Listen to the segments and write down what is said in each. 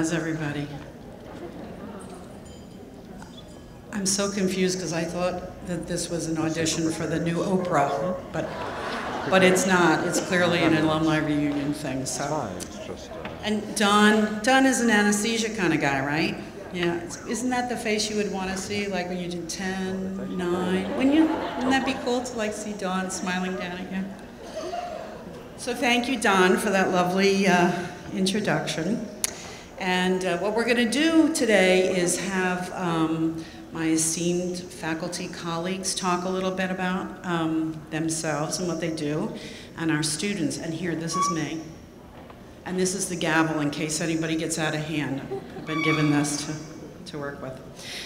How's everybody? I'm so confused because I thought that this was an audition for the new Oprah, but it's not. It's clearly an alumni reunion thing. So, and Don is an anesthesia kind of guy, right? Yeah. Isn't that the face you would want to see, like when you did 10, 9? Wouldn't that be cool to like see Don smiling down at you? So thank you, Don, for that lovely introduction. And what we're going to do today is have my esteemed faculty colleagues talk a little bit about themselves and what they do, and our students. And here, this is me. And this is the gavel in case anybody gets out of hand. I've been given this to work with.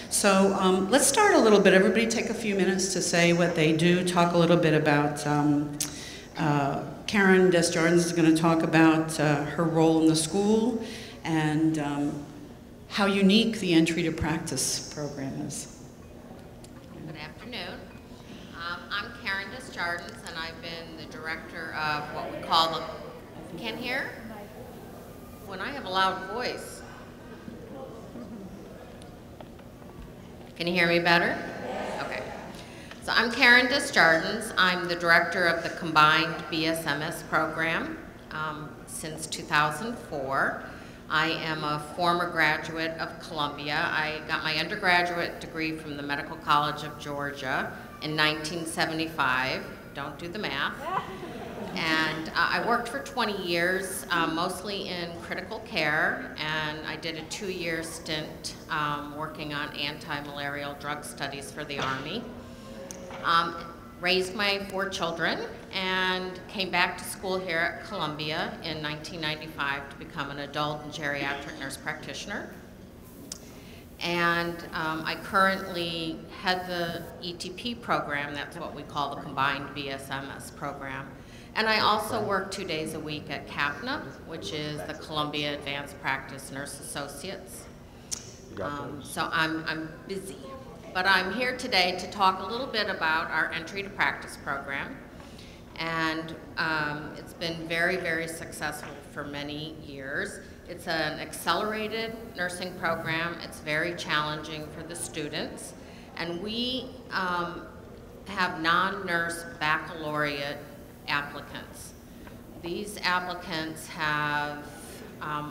So let's start a little bit. Everybody take a few minutes to say what they do, talk a little bit about Karen Des Jardins is going to talk about her role in the school and how unique the Entry to Practice program is. Good afternoon. I'm Karen Des Jardins, and I've been the director of what we call the... Can't hear? When I have a loud voice. Can you hear me better? Okay. So I'm Karen Des Jardins. I'm the director of the combined BSMS program since 2004. I am a former graduate of Columbia. I got my undergraduate degree from the Medical College of Georgia in 1975. Don't do the math. And I worked for 20 years, mostly in critical care, and I did a 2-year stint working on anti-malarial drug studies for the Army. Raised my 4 children and came back to school here at Columbia in 1995 to become an adult and geriatric nurse practitioner. And I currently head the ETP program. That's what we call the combined BSMS program. And I also work 2 days a week at CAPNA, which is the Columbia Advanced Practice Nurse Associates. So I'm busy. But I'm here today to talk a little bit about our Entry to Practice program. And it's been very, very successful for many years. It's an accelerated nursing program. It's very challenging for the students. And we have non-nurse baccalaureate applicants. These applicants have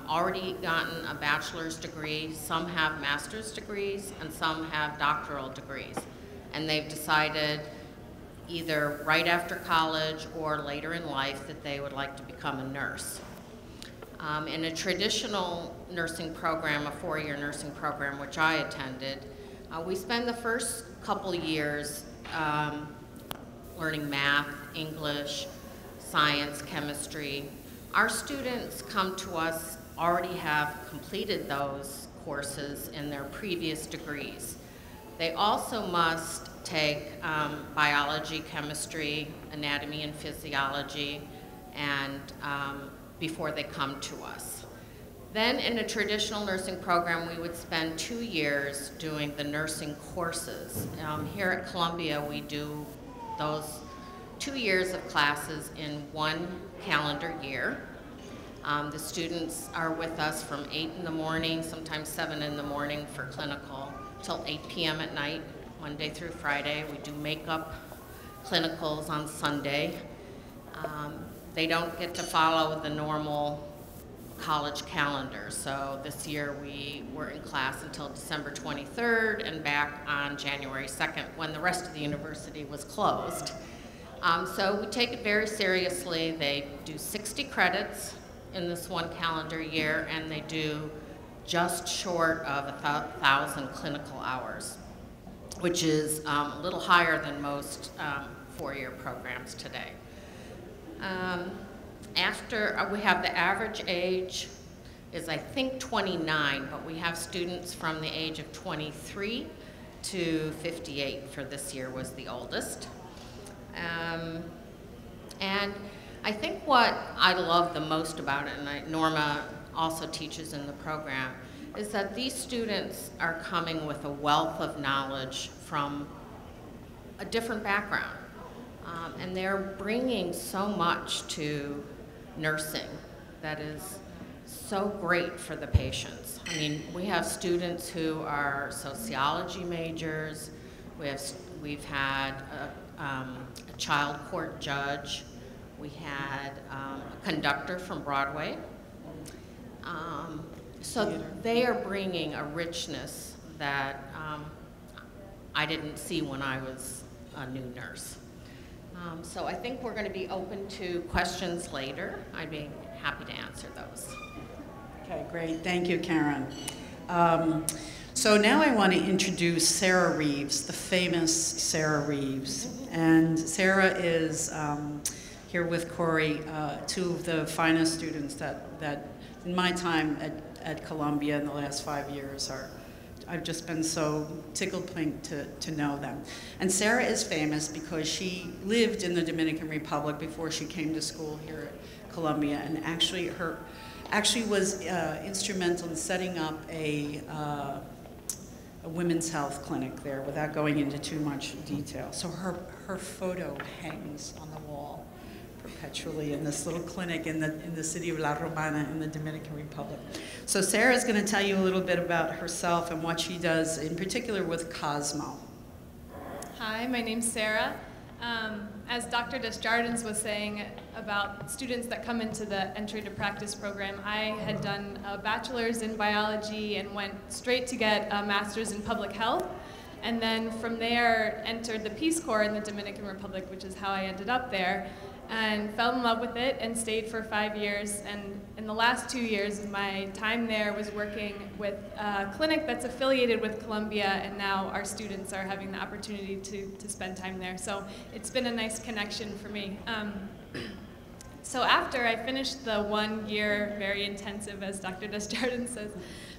already gotten a bachelor's degree, some have master's degrees, and some have doctoral degrees. And they've decided either right after college or later in life that they would like to become a nurse. In a traditional nursing program, a 4-year nursing program, which I attended, we spend the first couple years learning math, English, science, chemistry. Our students come to us already have completed those courses in their previous degrees. They also must take biology, chemistry, anatomy and physiology, and before they come to us. Then in a traditional nursing program, we would spend 2 years doing the nursing courses. Here at Columbia, we do those 2 years of classes in 1 calendar year. The students are with us from 8 in the morning, sometimes 7 in the morning for clinical, till 8 p.m. at night, Monday through Friday. We do makeup clinicals on Sunday. They don't get to follow the normal college calendar. So this year we were in class until December 23rd and back on January 2nd when the rest of the university was closed. So we take it very seriously. They do 60 credits in this 1 calendar year, and they do just short of 1,000 clinical hours, which is a little higher than most 4-year programs today. We have the average age is I think 29, but we have students from the age of 23 to 58 for this year was the oldest. And I think what I love the most about it, and Norma also teaches in the program, is that these students are coming with a wealth of knowledge from a different background. And they're bringing so much to nursing that is so great for the patients. I mean, we have students who are sociology majors. We've had a child court judge. We had a conductor from Broadway. So they are bringing a richness that I didn't see when I was a new nurse. So I think we're going to be open to questions later. I'd be happy to answer those. Okay, great. Thank you, Karen. So now I want to introduce Sarah Reeves, the famous Sarah Reeves. And Sarah is here with Corrie, two of the finest students that in my time at Columbia in the last 5 years I've just been so tickled pink to know them. And Sarah is famous because she lived in the Dominican Republic before she came to school here at Columbia, and actually was instrumental in setting up a women's health clinic there without going into too much detail. So her photo hangs on the wall perpetually in this little clinic in the city of La Romana in the Dominican Republic. So Sarah's going to tell you a little bit about herself and what she does, in particular with Cosmo. Hi, my name's Sarah. As Dr. Desjardins was saying about students that come into the Entry to Practice program, I had done a bachelor's in biology and went straight to get a master's in public health. And then from there entered the Peace Corps in the Dominican Republic, which is how I ended up there, and fell in love with it and stayed for 5 years. And in the last 2 years of my time there was working with a clinic that's affiliated with Columbia, and now our students are having the opportunity to spend time there. So it's been a nice connection for me. So after I finished the 1 year, very intensive, as Dr. Desjardins says,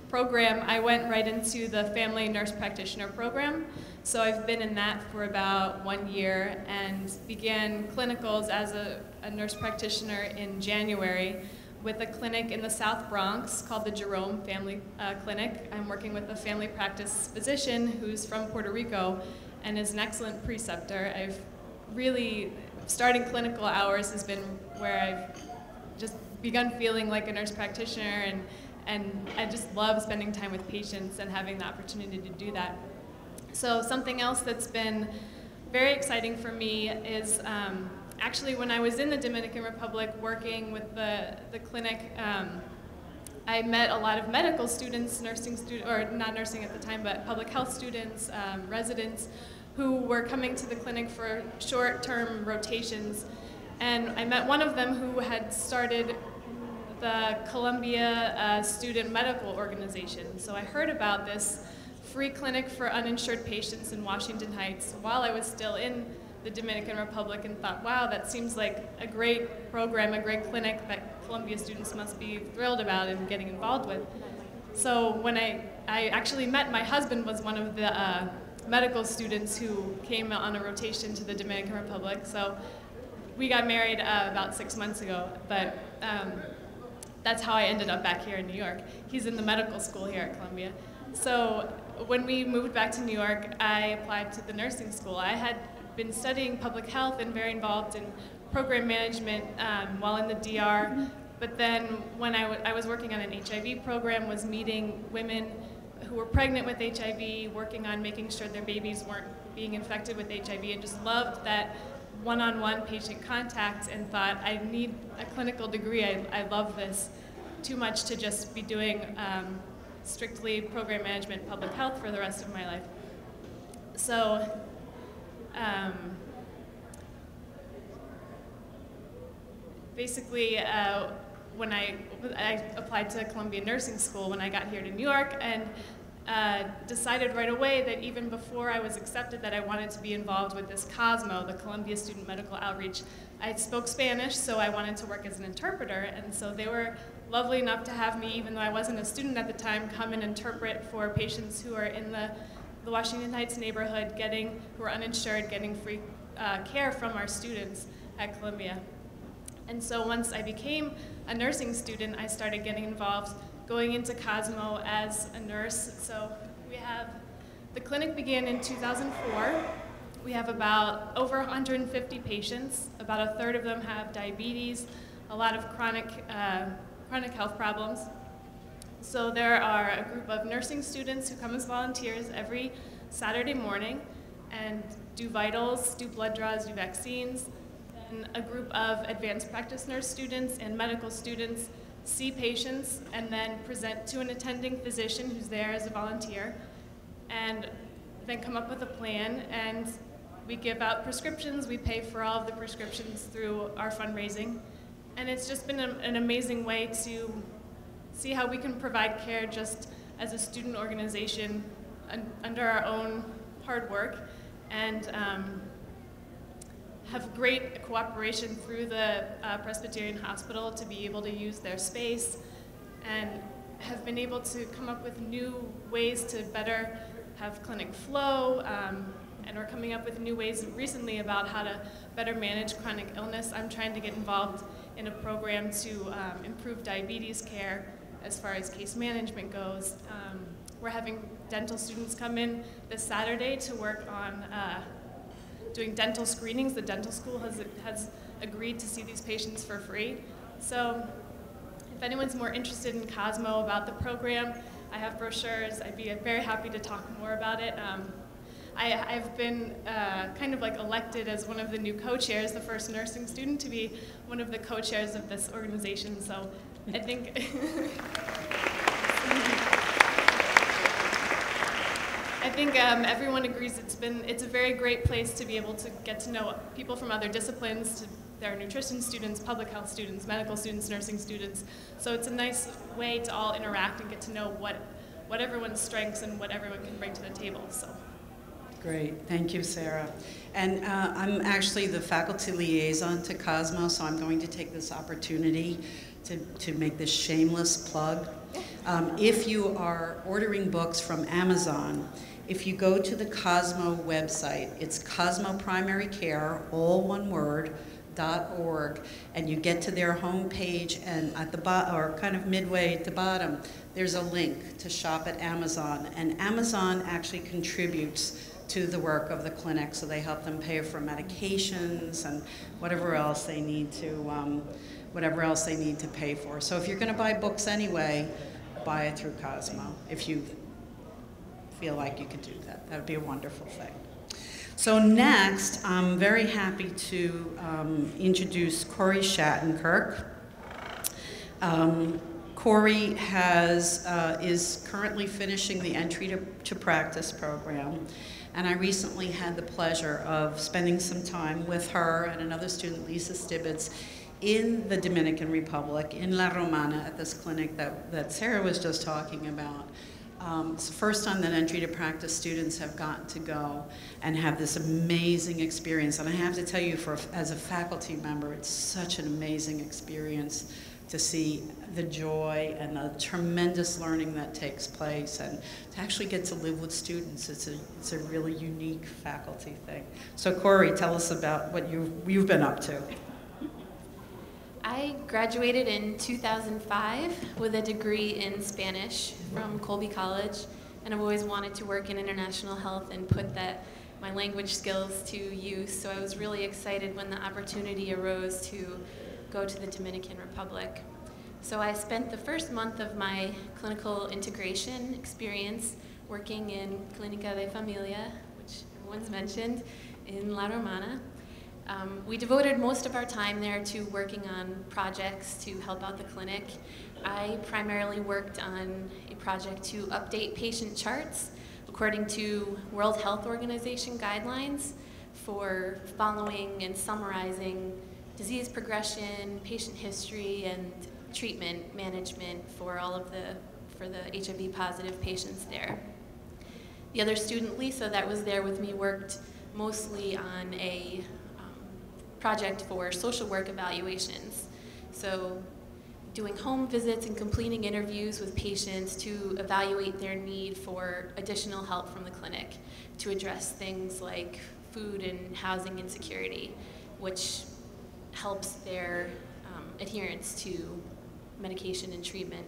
program, I went right into the Family Nurse Practitioner program. So I've been in that for about 1 year and began clinicals as a nurse practitioner in January with a clinic in the South Bronx called the Jerome Family Clinic. I'm working with a family practice physician who's from Puerto Rico and is an excellent preceptor. I've really, starting clinical hours has been where I've just begun feeling like a nurse practitioner, and I just love spending time with patients and having the opportunity to do that. So something else that's been very exciting for me is actually when I was in the Dominican Republic working with the clinic, I met a lot of medical students, nursing students, or not nursing at the time, but public health students, residents, who were coming to the clinic for short-term rotations. And I met one of them who had started the Columbia Student Medical Organization. So I heard about this free clinic for uninsured patients in Washington Heights while I was still in the Dominican Republic, and thought, wow, that seems like a great program, a great clinic that Columbia students must be thrilled about and getting involved with. So when I actually met, my husband was one of the medical students who came on a rotation to the Dominican Republic. So we got married about 6 months ago, but that's how I ended up back here in New York. He's in the medical school here at Columbia. So when we moved back to New York, I applied to the nursing school. I had been studying public health and very involved in program management while in the DR. But then when I was working on an HIV program, was meeting women who were pregnant with HIV, working on making sure their babies weren't being infected with HIV, and just loved that one-on-one patient contact, and thought, I need a clinical degree. I love this too much to just be doing strictly program management, public health for the rest of my life. So basically, when I applied to Columbia Nursing School when I got here to New York, and decided right away that even before I was accepted that I wanted to be involved with this Cosmo, the Columbia Student Medical Outreach. I spoke Spanish, so I wanted to work as an interpreter, and so they were lovely enough to have me, even though I wasn't a student at the time, come and interpret for patients who are in the Washington Heights neighborhood, who are uninsured, getting free care from our students at Columbia. And so once I became a nursing student, I started getting involved, going into Cosmo as a nurse. So the clinic began in 2004. We have about over 150 patients. About a third of them have diabetes, a lot of chronic chronic health problems. So there are a group of nursing students who come as volunteers every Saturday morning and do vitals, do blood draws, do vaccines. Then a group of advanced practice nurse students and medical students see patients and then present to an attending physician who's there as a volunteer, and then come up with a plan, and we give out prescriptions. We pay for all of the prescriptions through our fundraising. And it's just been an amazing way to see how we can provide care just as a student organization under our own hard work, and have great cooperation through the Presbyterian Hospital to be able to use their space, and have been able to come up with new ways to better have clinic flow, and we're coming up with new ways recently about how to better manage chronic illness. I'm trying to get involved in a program to improve diabetes care as far as case management goes. We're having dental students come in this Saturday to work on doing dental screenings. The dental school has agreed to see these patients for free. So if anyone's more interested in Cosmo about the program, I have brochures. I'd be very happy to talk more about it. I've been kind of like elected as one of the new co-chairs, the first nursing student to be one of the co-chairs of this organization. So I think everyone agrees it's a very great place to be able to get to know people from other disciplines. There are nutrition students, public health students, medical students, nursing students. So it's a nice way to all interact and get to know what everyone's strengths and what everyone can bring to the table. So. Great, thank you, Sarah. And I'm actually the faculty liaison to Cosmo, so I'm going to take this opportunity to make this shameless plug. If you are ordering books from Amazon, if you go to the Cosmo website, it's Cosmo Primary Care, all one word, .org, and you get to their homepage, and at the bottom, or kind of midway at the bottom, there's a link to shop at Amazon, and Amazon actually contributes to the work of the clinic, so they help them pay for medications and whatever else they need to pay for. So if you're going to buy books anyway, buy it through Cosmo. If you feel like you could do that, that would be a wonderful thing. So next, I'm very happy to introduce Corrie Shattenkirk. Corrie is currently finishing the Entry to Practice program, and I recently had the pleasure of spending some time with her and another student, Lisa Stibbets, in the Dominican Republic, in La Romana, at this clinic that Sarah was just talking about. It's the first time that Entry to Practice students have gotten to go and have this amazing experience. And I have to tell you, as a faculty member, it's such an amazing experience to see the joy and the tremendous learning that takes place, and to actually get to live with students. It's a really unique faculty thing. So Corrie, tell us about what you've been up to. I graduated in 2005 with a degree in Spanish from Colby College, and I've always wanted to work in international health and put my language skills to use, so I was really excited when the opportunity arose to go to the Dominican Republic. So I spent the first month of my clinical integration experience working in Clínica de Familia, which everyone's mentioned, in La Romana. We devoted most of our time there to working on projects to help out the clinic. I primarily worked on a project to update patient charts according to World Health Organization guidelines for following and summarizing disease progression, patient history, and treatment management for the HIV positive patients there. The other student, Lisa, that was there with me worked mostly on a project for social work evaluations. So doing home visits and completing interviews with patients to evaluate their need for additional help from the clinic to address things like food and housing insecurity, which helps their adherence to medication and treatment.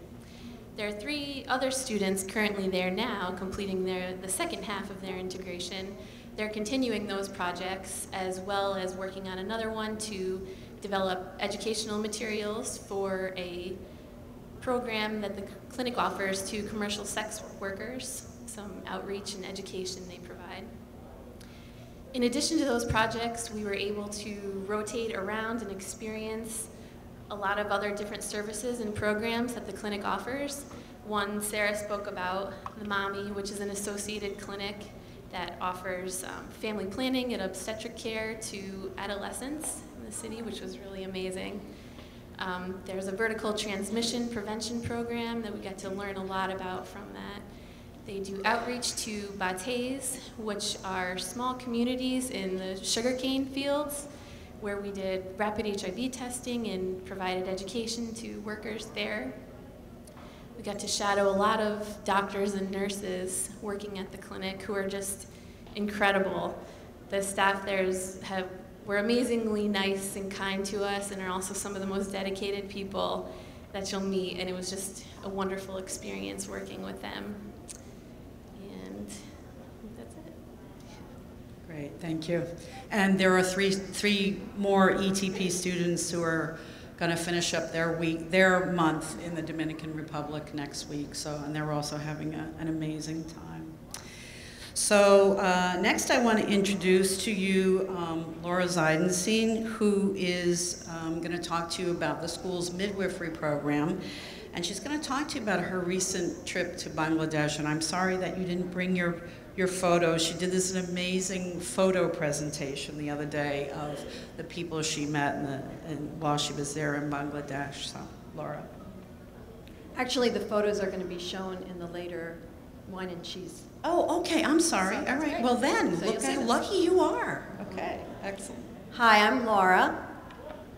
There are 3 other students currently there now completing the second half of their integration. They're continuing those projects as well as working on another one to develop educational materials for a program that the clinic offers to commercial sex workers, some outreach and education they provide. In addition to those projects, we were able to rotate around and experience a lot of other different services and programs that the clinic offers. One Sarah spoke about, the Mommy, which is an associated clinic that offers family planning and obstetric care to adolescents in the city, which was really amazing. There's a vertical transmission prevention program that we got to learn a lot about from that. They do outreach to batés, which are small communities in the sugarcane fields, where we did rapid HIV testing and provided education to workers there. We got to shadow a lot of doctors and nurses working at the clinic who are just incredible. The staff there were amazingly nice and kind to us and are also some of the most dedicated people that you'll meet, and it was just a wonderful experience working with them. And that's it. Great, thank you. And there are three more ETP students who are going to finish up their month in the Dominican Republic next week. So, and they're also having an amazing time. So next I want to introduce to you Laura Zeidenstein, who is going to talk to you about the school's midwifery program. And she's going to talk to you about her recent trip to Bangladesh. And I'm sorry that you didn't bring your photos. She did this amazing photo presentation the other day of the people she met while she was there in Bangladesh. So, Laura. Actually, the photos are going to be shown in the later wine and cheese. Oh, okay, I'm sorry. All right, well then, So look how lucky you are. Okay, excellent. Hi, I'm Laura,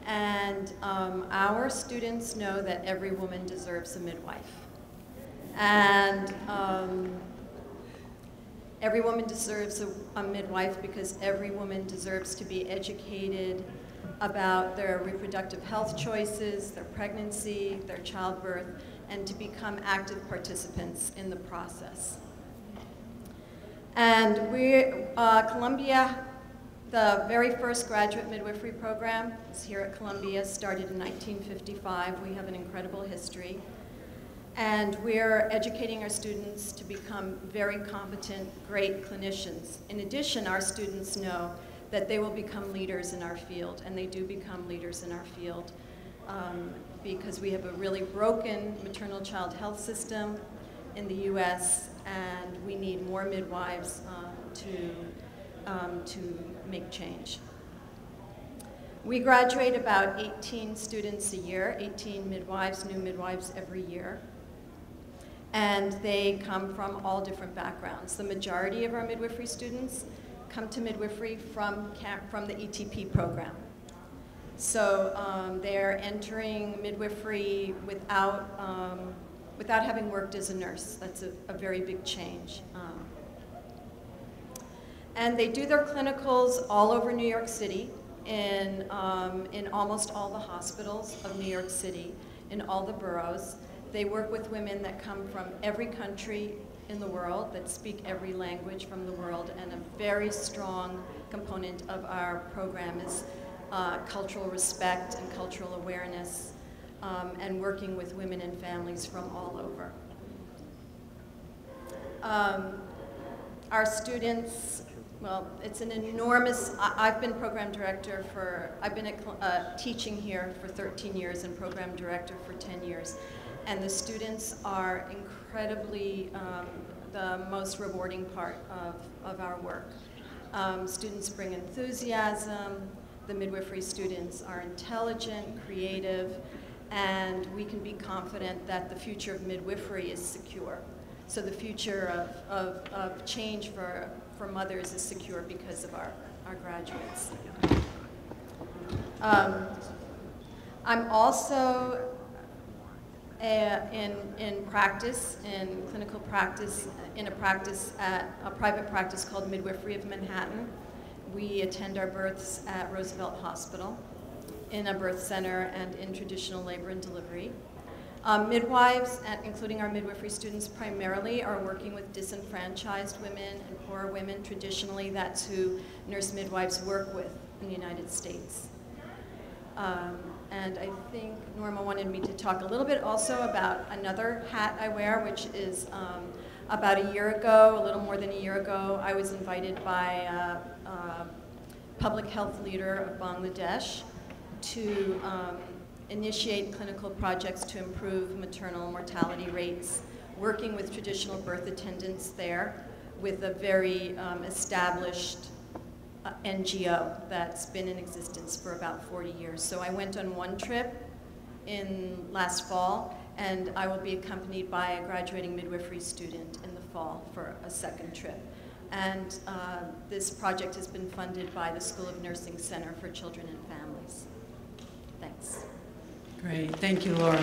and our students know that every woman deserves a midwife. And every woman deserves a midwife because every woman deserves to be educated about their reproductive health choices, their pregnancy, their childbirth, and to become active participants in the process. And Columbia, the very first graduate midwifery program is here at Columbia, started in 1955. We have an incredible history. And we're educating our students to become very competent, great clinicians. In addition, our students know that they will become leaders in our field, and they do become leaders in our field because we have a really broken maternal child health system in the US, and we need more midwives to make change. We graduate about 18 students a year, 18 midwives, new midwives every year. And they come from all different backgrounds. The majority of our midwifery students come to midwifery from the ETP program. So they're entering midwifery without having worked as a nurse. That's a very big change. And they do their clinicals all over New York City, in almost all the hospitals of New York City, in all the boroughs. They work with women that come from every country in the world, that speak every language from the world, and a very strong component of our program is cultural respect and cultural awareness, and working with women and families from all over. Our students, well, it's an enormous, I've been program director I've been teaching here for 13 years and program director for 10 years. And the students are incredibly the most rewarding part of our work. Students bring enthusiasm. The midwifery students are intelligent, creative, and we can be confident that the future of midwifery is secure. So the future of change for mothers is secure because of our graduates. I'm also in practice, in clinical practice, in a private practice called Midwifery of Manhattan. We attend our births at Roosevelt Hospital, in a birth center and in traditional labor and delivery. Midwives, including our midwifery students, primarily are working with disenfranchised women and poor women. Traditionally, that's who nurse midwives work with in the United States. And I think Norma wanted me to talk a little bit also about another hat I wear, which is about a year ago, a little more than a year ago, I was invited by a public health leader of Bangladesh to initiate clinical projects to improve maternal mortality rates, working with traditional birth attendants there with a very established NGO that's been in existence for about 40 years. So I went on one trip in last fall, and I will be accompanied by a graduating midwifery student in the fall for a second trip. And this project has been funded by the School of Nursing Center for Children and Families. Thanks. Great, thank you, Laura.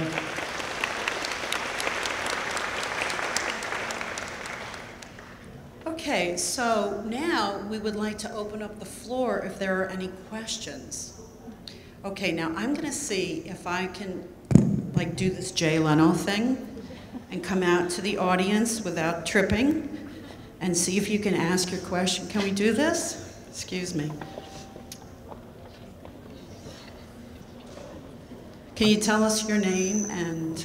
Okay, so now we would like to open up the floor if there are any questions. Okay, now I'm going to see if I can like do this Jay Leno thing and come out to the audience without tripping and see if you can ask your question. Can we do this? Excuse me. Can you tell us your name and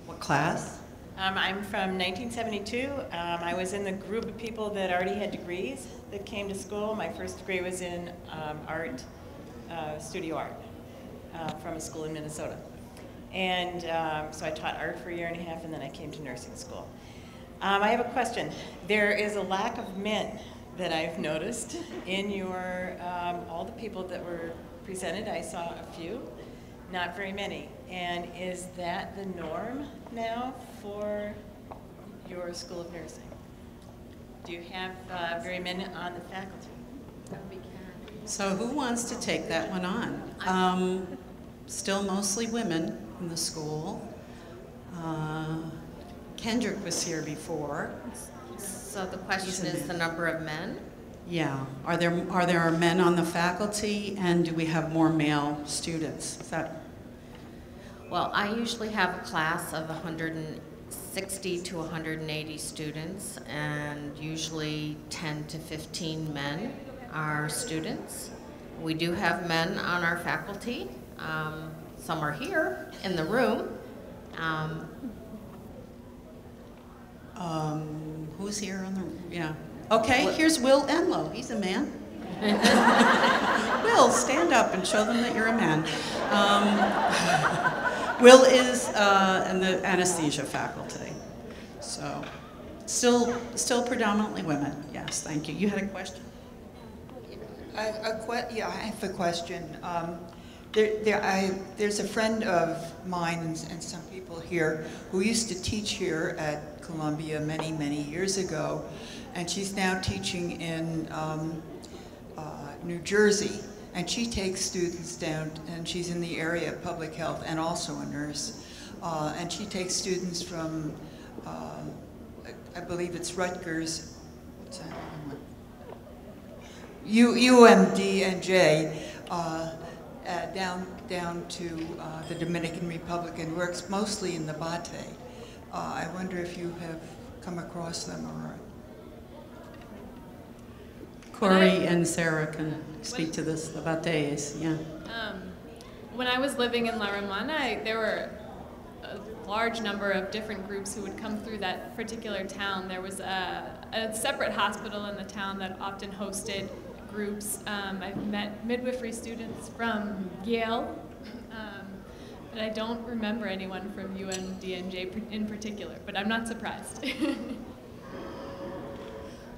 what class? I'm from 1972. I was in the group of people that already had degrees that came to school. My first degree was in art, studio art, from a school in Minnesota. And so I taught art for a year and a half, and then I came to nursing school. I have a question. There is a lack of men that I've noticed in your, all the people that were presented. I saw a few, not very many. And is that the norm now for your School of Nursing? Do you have very many on the faculty? So who wants to take that one on? Still mostly women in the school. Kendrick was here before. So the question is the number of men? Yeah. Are there men on the faculty, and do we have more male students? Is that? Well, I usually have a class of 160 to 180 students, and usually 10 to 15 men are students. We do have men on our faculty. Some are here in the room. Who's here on the, yeah. Okay, here's Will Enlow. He's a man. Will, stand up and show them that you're a man. Will is in the anesthesia faculty. So, still predominantly women. Yes, thank you. You had a question? Yeah, I have a question. There's a friend of mine and some people here who used to teach here at Columbia many, many years ago, and she's now teaching in New Jersey, and she takes students down, and she's in the area of public health and also a nurse, and she takes students from, I believe it's Rutgers, what's that one? UMD&J, down to the Dominican Republic, and works mostly in the Bate. I wonder if you have come across them or... Corrie and Sarah can speak to this about days, yeah. When I was living in La Romana, there were a large number of different groups who would come through that particular town. There was a separate hospital in the town that often hosted groups. I've met midwifery students from Yale, but I don't remember anyone from UMD&J in particular, but I'm not surprised.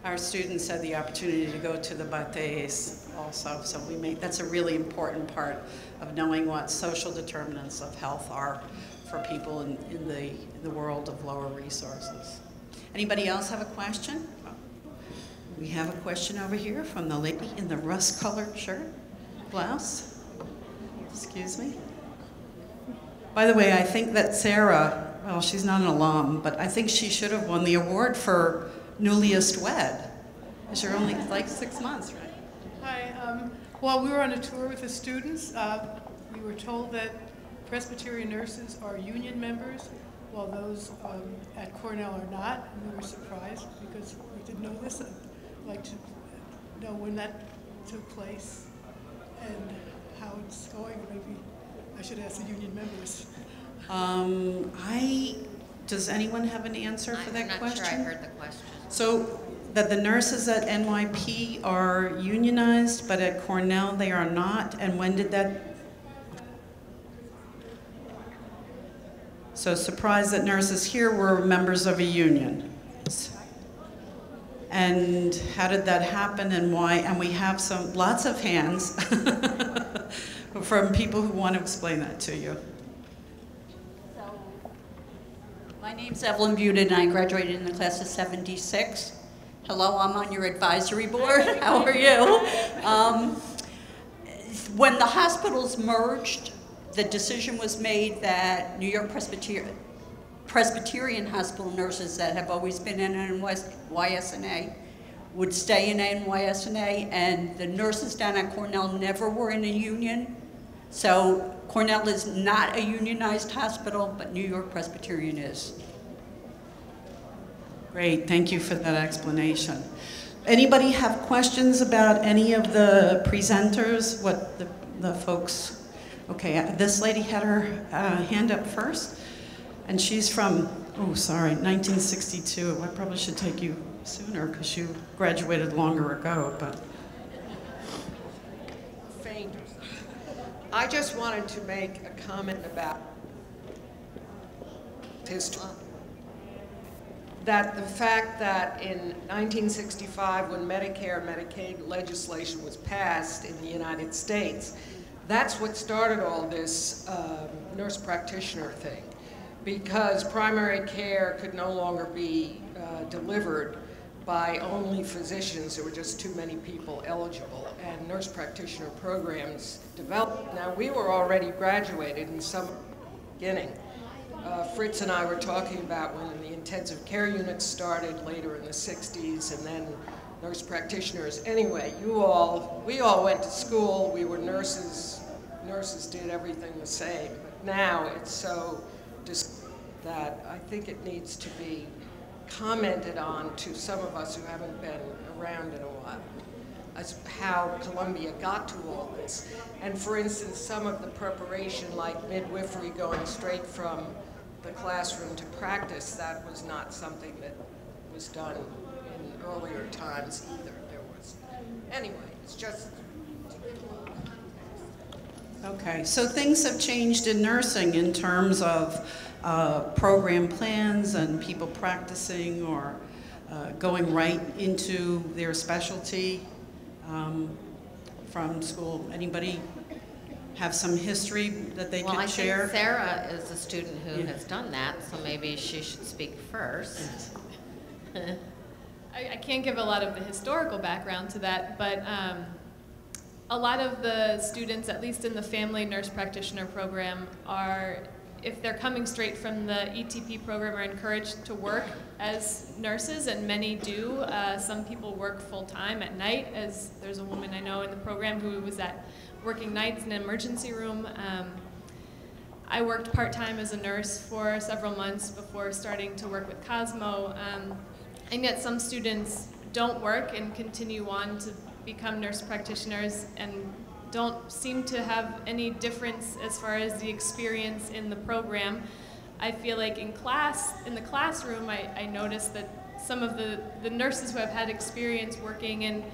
Our students had the opportunity to go to the Bates also, so that's a really important part of knowing what social determinants of health are for people in the world of lower resources. Anybody else have a question? We have a question over here from the lady in the rust-colored shirt, blouse. Excuse me. By the way, I think that Sarah, well, she's not an alum, but I think she should have won the award for newliest wed. Because you're only like 6 months, right? Hi. While we were on a tour with the students, we were told that Presbyterian nurses are union members, while those at Cornell are not. And we were surprised because we didn't know this. I'd like to know when that took place and how it's going? Maybe I should ask the union members. Does anyone have an answer for that question? I'm not sure I heard the question. So that the nurses at NYP are unionized, but at Cornell they are not, and when did that? So surprised that nurses here were members of a union. And how did that happen and why? And we have lots of hands from people who want to explain that to you. My name's Evelyn Butin, and I graduated in the class of 76. Hello, I'm on your advisory board. How are you? When the hospitals merged, the decision was made that New York Presbyterian hospital nurses that have always been in NYSNA would stay in NYSNA, and the nurses down at Cornell never were in a union. So Cornell is not a unionized hospital, but New York Presbyterian is. Great, thank you for that explanation. Anybody have questions about any of the presenters? What the folks? Okay, this lady had her hand up first, and she's from, 1962. I probably should take you sooner because you graduated longer ago, but. I just wanted to make a comment about history. That the fact that in 1965, when Medicare and Medicaid legislation was passed in the United States, that's what started all this nurse practitioner thing, because primary care could no longer be delivered by only physicians. There were just too many people eligible, and nurse practitioner programs developed. Now, we were already graduated in some beginning. Fritz and I were talking about when the intensive care units started later in the 60s, and then nurse practitioners. Anyway, we all went to school, we were nurses, nurses did everything the same. But now it's so that I think it needs to be commented on to some of us who haven't been around in a while, as how Columbia got to all this. And for instance, some of the preparation, like midwifery, going straight from the classroom to practice, that was not something that was done in earlier times either. There was. Anyway, it's just. Okay, so things have changed in nursing in terms of program plans and people practicing or going right into their specialty from school. Anybody have some history that they could share? Well, I think Sarah is a student who has done that, so maybe she should speak first. I can't give a lot of the historical background to that, but a lot of the students, at least in the family nurse practitioner program, are, if they're coming straight from the ETP program, are encouraged to work as nurses, and many do. Some people work full-time at night, as there's a woman I know in the program who was working nights in an emergency room. I worked part-time as a nurse for several months before starting to work with Cosmo, and yet some students don't work and continue on to become nurse practitioners and don't seem to have any difference as far as the experience in the program. I feel like in the classroom, I noticed that some of the nurses who have had experience working in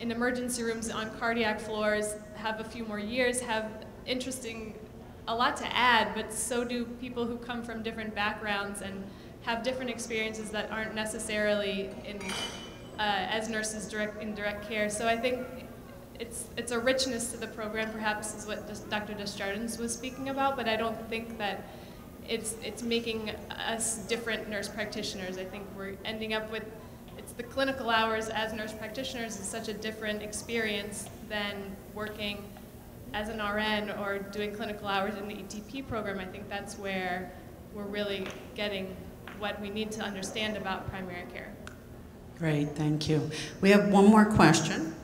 emergency rooms on cardiac floors, have a few more years, have a lot to add, but so do people who come from different backgrounds and have different experiences that aren't necessarily as nurses in direct care. So I think it's a richness to the program, perhaps, is what Dr. Desjardins was speaking about, but I don't think that it's making us different nurse practitioners. I think we're ending up with, it's the clinical hours as nurse practitioners is such a different experience than working as an RN or doing clinical hours in the ETP program. I think that's where we're really getting what we need to understand about primary care. Great, thank you. We have one more question.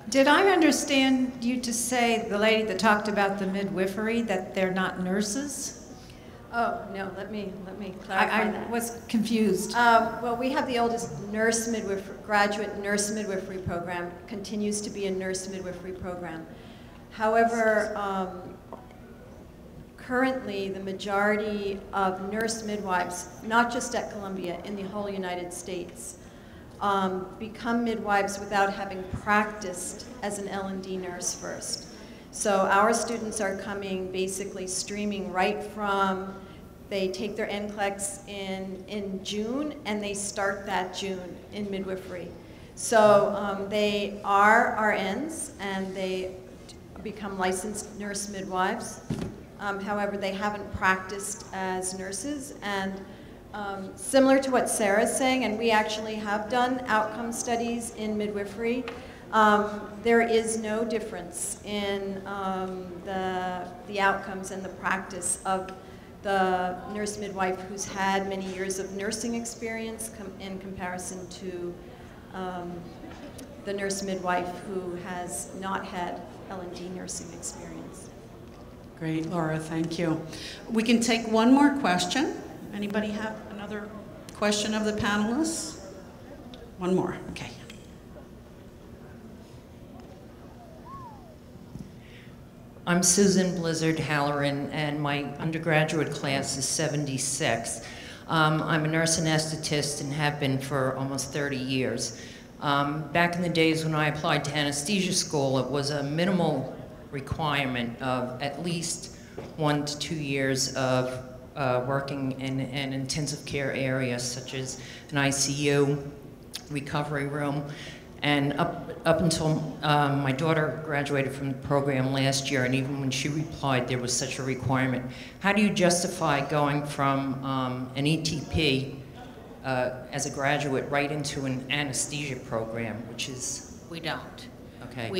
Did I understand you to say, the lady that talked about the midwifery, that they're not nurses? Oh, no, let me clarify that. I was confused. Well, we have the oldest graduate nurse midwifery program, continues to be a nurse midwifery program. However, currently the majority of nurse midwives, not just at Columbia, in the whole United States, become midwives without having practiced as an L&D nurse first. So our students are coming basically streaming right from, they take their NCLEX in June, and they start that June in midwifery. So they are RNs, and they become licensed nurse midwives. However, they haven't practiced as nurses, and similar to what Sarah's saying, and we actually have done outcome studies in midwifery, there is no difference in the outcomes and the practice of the nurse midwife who's had many years of nursing experience in comparison to the nurse midwife who has not had L&D nursing experience. Great, Laura, thank you. We can take one more question. Anybody have another question of the panelists? One more, okay. I'm Susan Blizzard Halloran, and my undergraduate class is 76. I'm a nurse anesthetist and have been for almost 30 years. Back in the days when I applied to anesthesia school, it was a minimal requirement of at least 1 to 2 years of working in an intensive care area, such as an ICU, recovery room. And up until my daughter graduated from the program last year, and even when she replied, there was such a requirement. How do you justify going from an ETP as a graduate right into an anesthesia program, which is? We don't. Okay.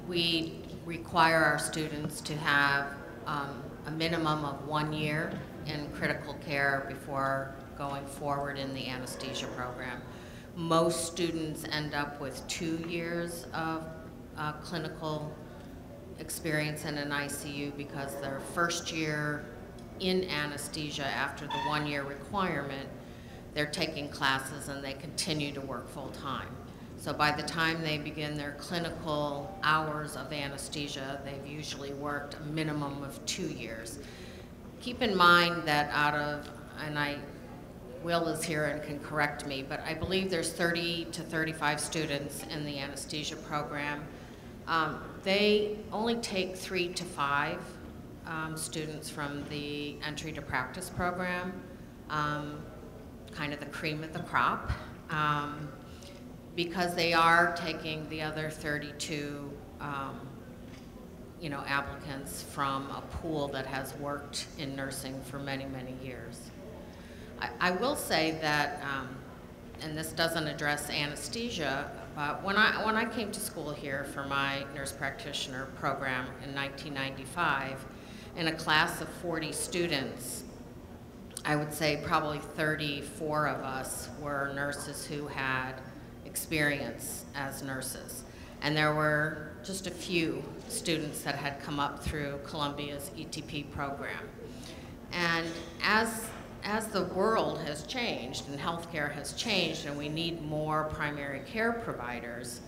We require our students to have a minimum of 1 year in critical care before going forward in the anesthesia program. Most students end up with 2 years of clinical experience in an ICU because their first year in anesthesia, after the 1 year requirement, they're taking classes and they continue to work full time. So by the time they begin their clinical hours of anesthesia, they've usually worked a minimum of 2 years. Keep in mind that out of, and Will is here and can correct me, but I believe there's 30 to 35 students in the anesthesia program. They only take 3 to 5 students from the entry to practice program, kind of the cream of the crop, because they are taking the other 32 applicants from a pool that has worked in nursing for many, many years. I will say that, and this doesn't address anesthesia, but when I came to school here for my nurse practitioner program in 1995, in a class of 40 students, I would say probably 34 of us were nurses who had experience as nurses. And there were just a few students that had come up through Columbia's ETP program. And as the world has changed and healthcare has changed and we need more primary care providers,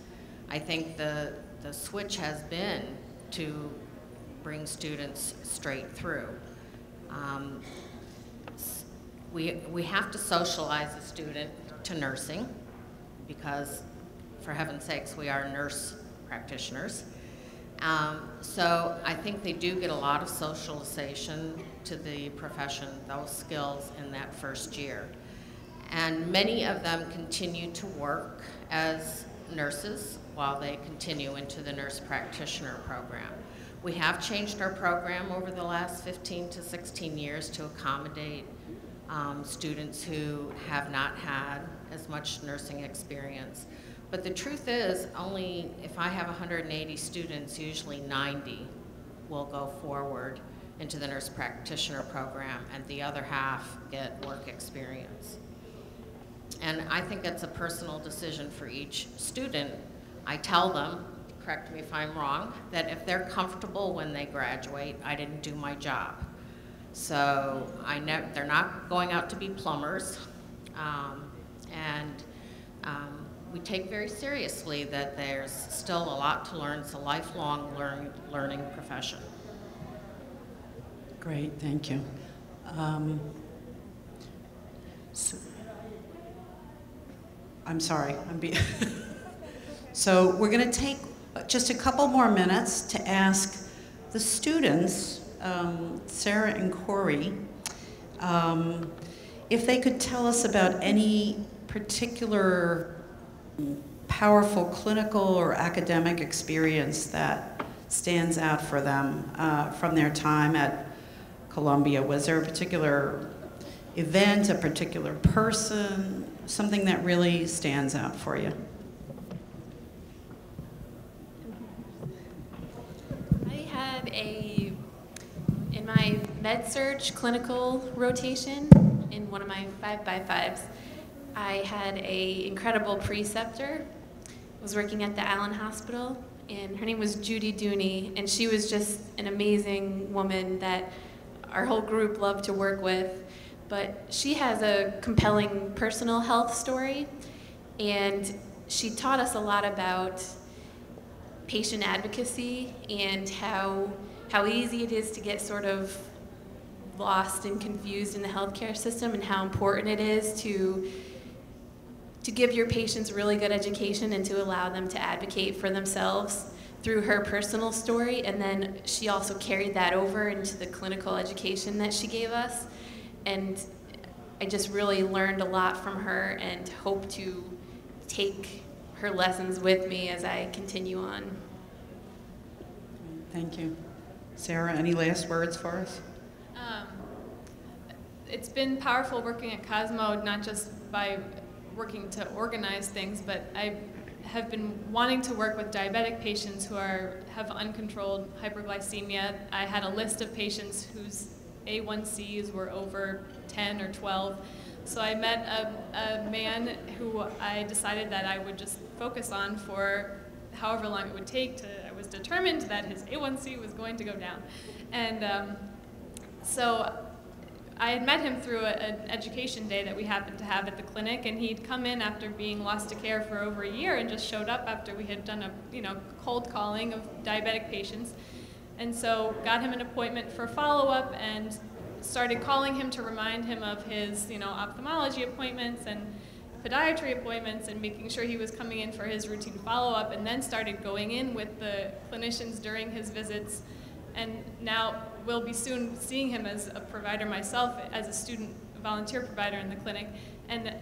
I think the switch has been to bring students straight through. We have to socialize a student to nursing because, for heaven's sakes, we are nurse practitioners. So I think they do get a lot of socialization to the profession, those skills in that first year. And many of them continue to work as nurses while they continue into the nurse practitioner program. We have changed our program over the last 15 to 16 years to accommodate students who have not had as much nursing experience. But the truth is, only if I have 180 students, usually 90 will go forward into the nurse practitioner program, and the other half get work experience. And I think it's a personal decision for each student. I tell them, correct me if I'm wrong, that if they're comfortable when they graduate, I didn't do my job. So they're not going out to be plumbers, we take very seriously that there's still a lot to learn. It's a lifelong learning profession. Great, thank you. I'm sorry, so we're going to take just a couple more minutes to ask the students, Sarah and Corrie, if they could tell us about any particular powerful clinical or academic experience that stands out for them from their time at Columbia. Was there a particular event, a particular person, something that really stands out for you? I had in my med-surg clinical rotation, in one of my 5x5s, I had an incredible preceptor. I was working at the Allen Hospital, and her name was Judy Dooney, and she was just an amazing woman that our whole group loved to work with. But she has a compelling personal health story, and she taught us a lot about patient advocacy and how easy it is to get sort of lost and confused in the healthcare system, and how important it is to give your patients really good education and to allow them to advocate for themselves through her personal story. And then she also carried that over into the clinical education that she gave us. And I just really learned a lot from her and hope to take her lessons with me as I continue on. Thank you. Sarah, any last words for us? It's been powerful working at Cosmo, not just by working to organize things, but I have been wanting to work with diabetic patients who have uncontrolled hyperglycemia. I had a list of patients whose A1Cs were over 10 or 12. So I met a man who I decided that I would just focus on for however long it would take. I was determined that his A1C was going to go down. And so I had met him through an education day that we happened to have at the clinic, and he'd come in after being lost to care for over a year and just showed up after we had done a cold calling of diabetic patients. And so got him an appointment for follow-up and started calling him to remind him of his ophthalmology appointments and podiatry appointments, and making sure he was coming in for his routine follow-up, and then started going in with the clinicians during his visits. And now we'll be soon seeing him as a provider myself, as a student volunteer provider in the clinic. And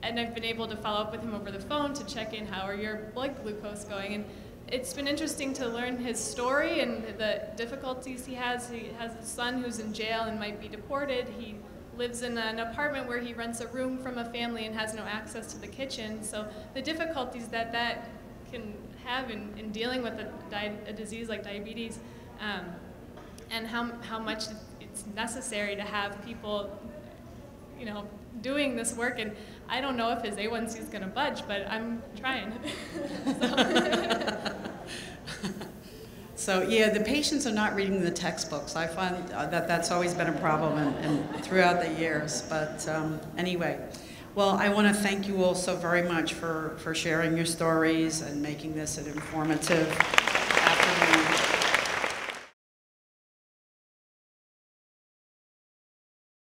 I've been able to follow up with him over the phone to check in, how are your blood glucose going? And it's been interesting to learn his story and the difficulties he has. He has a son who's in jail and might be deported. He lives in an apartment where he rents a room from a family and has no access to the kitchen. So the difficulties that can have in dealing with a disease like diabetes, and how much it's necessary to have people, doing this work. And I don't know if his A1C is going to budge, but I'm trying. So yeah, the patients are not reading the textbooks. I find that that's always been a problem and throughout the years. But anyway, well, I want to thank you all so very much for sharing your stories and making this an informative